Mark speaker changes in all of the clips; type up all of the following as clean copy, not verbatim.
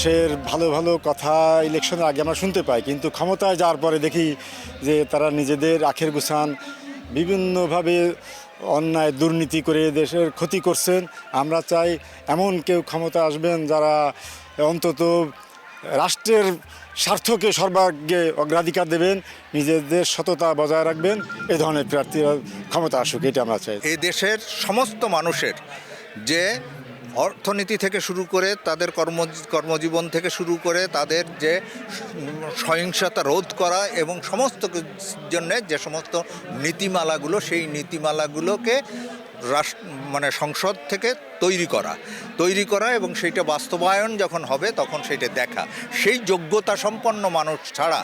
Speaker 1: দেশের ভালো ভালো কথা ইলেকশনের আগে আমরা শুনতে পাই, কিন্তু ক্ষমতায় যাওয়ার পরে দেখি যে তারা নিজেদের আখের গুছান বিভিন্নভাবে অন্যায় দুর্নীতি করে দেশের ক্ষতি করছেন। আমরা চাই এমন কেউ ক্ষমতা আসবেন যারা অন্তত রাষ্ট্রের স্বার্থকে সর্বাগ্রে অগ্রাধিকার দেবেন, নিজেদের সততা বজায় রাখবেন। এই ধরনের প্রার্থীরা ক্ষমতা আসুক, এটা আমরা চাই।
Speaker 2: এই দেশের সমস্ত মানুষের যে অর্থনীতি থেকে শুরু করে তাদের কর্মজীবন থেকে শুরু করে তাদের যে সহিংসতা রোধ করা এবং সমস্ত জন্যে যে সমস্ত নীতিমালাগুলো, সেই নীতিমালাগুলোকে সংসদ থেকে তৈরি করা এবং সেইটা বাস্তবায়ন যখন হবে তখন সেইটা দেখা। সেই যোগ্যতা সম্পন্ন মানুষ ছাড়া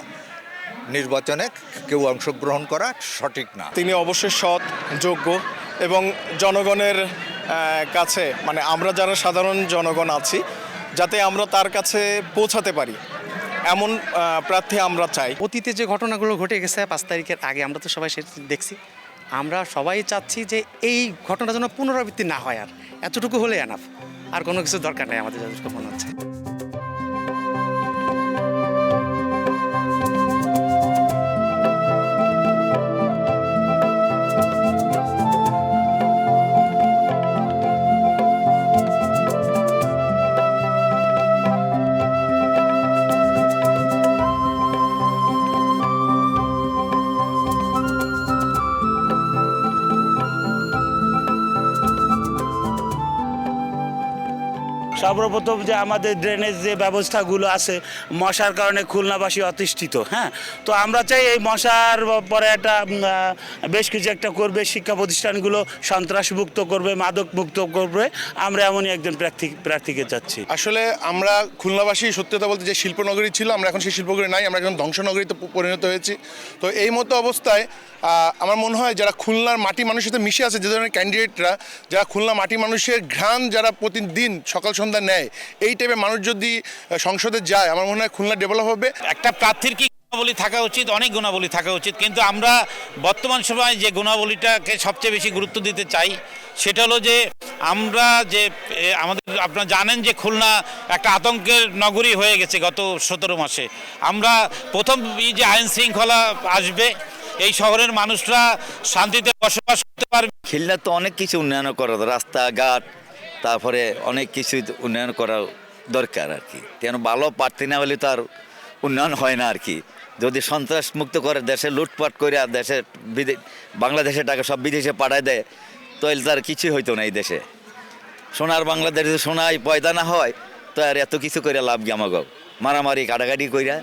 Speaker 2: নির্বাচনে কেউ অংশগ্রহণ করা সঠিক না।
Speaker 3: তিনি অবশ্যই সৎ, যোগ্য এবং জনগণের কাছে আমরা যারা সাধারণ জনগণ আছি যাতে আমরা তার কাছে পৌঁছাতে পারি এমন প্রার্থী আমরা চাই।
Speaker 4: অতীতে যে ঘটনাগুলো ঘটে গেছে 5 তারিখের আগে আমরা তো সবাই সেটা দেখছি। আমরা সবাই চাচ্ছি যে এই ঘটনার জন্য পুনরাবৃত্তি না হয়, আর এতটুকু হলে এনাফ, আর কোনো কিছু দরকার নেই আমাদের যথেষ্ট মনে হচ্ছে।
Speaker 5: সর্বপ্রথম যে আমাদের ড্রেনেজ যে ব্যবস্থাগুলো আছে, মশার কারণে খুলনাবাসী অতিষ্ঠিত। তো আমরা চাই এই মশার পরে একটা বেশ কিছু একটা করবে, শিক্ষা প্রতিষ্ঠানগুলো সন্ত্রাসমুক্ত করবে, মাদক মুক্ত করবে। আমরা এমনই একজন প্রার্থীকে চাচ্ছি।
Speaker 3: আসলে আমরা খুলনাবাসী সত্যি কথা বলতে যে শিল্পনগরী ছিল, আমরা এখন সেই শিল্পনগরী নাই, আমরা এখন ধ্বংসনগরীতে পরিণত হয়েছি। তো এই মতো অবস্থায় আমার মনে হয় যারা খুলনার মাটি মানুষের সাথে মিশে আছে, যে ধরনের ক্যান্ডিডেটরা, যারা খুলনা মাটি মানুষের ঘ্রাণ যারা প্রতিদিন সকাল সন্ধ্যা নেয়, এই টাইপের মানুষ যদি সংসদে যায়, আমার মনে হয় খুলনা ডেভেলপ হবে।
Speaker 6: একটা প্রার্থীর কি গুণাবলী থাকা উচিত? অনেক গুণাবলী থাকা উচিত, কিন্তু আমরা বর্তমান সময়ে যে গুণাবলীটাকে সবচেয়ে বেশি গুরুত্ব দিতে চাই সেটা হলো যে আমরা যে আপনারা জানেন যে খুলনা একটা আতঙ্কের নগরী হয়ে গেছে গত 17 মাসে। আমরা প্রথম যে আইন শৃঙ্খলা আসবে, এই শহরের মানুষরা শান্তিতে বসবাস করতে পারবে।
Speaker 7: খুলনা তো অনেক কিছু উন্নয়ন করা, রাস্তাঘাট, তারপরে অনেক কিছু উন্নয়ন করা দরকার আর কি। কেন ভালো প্রার্থী না হলে তো আর উন্নয়ন হয় না আর কি। যদি সন্ত্রাস মুক্ত করে, দেশে লুটপাট করে দেশে বাংলাদেশের টাকা সব বিদেশে পাঠায় দেয়, তো এর তার কিছুই হইতো না এই দেশে। সোনার বাংলাদেশে সোনায় পয়দা না হয় তো আর এত কিছু করে লাভ কি আমাকে, মারামারি কাটাকাটি কইরা।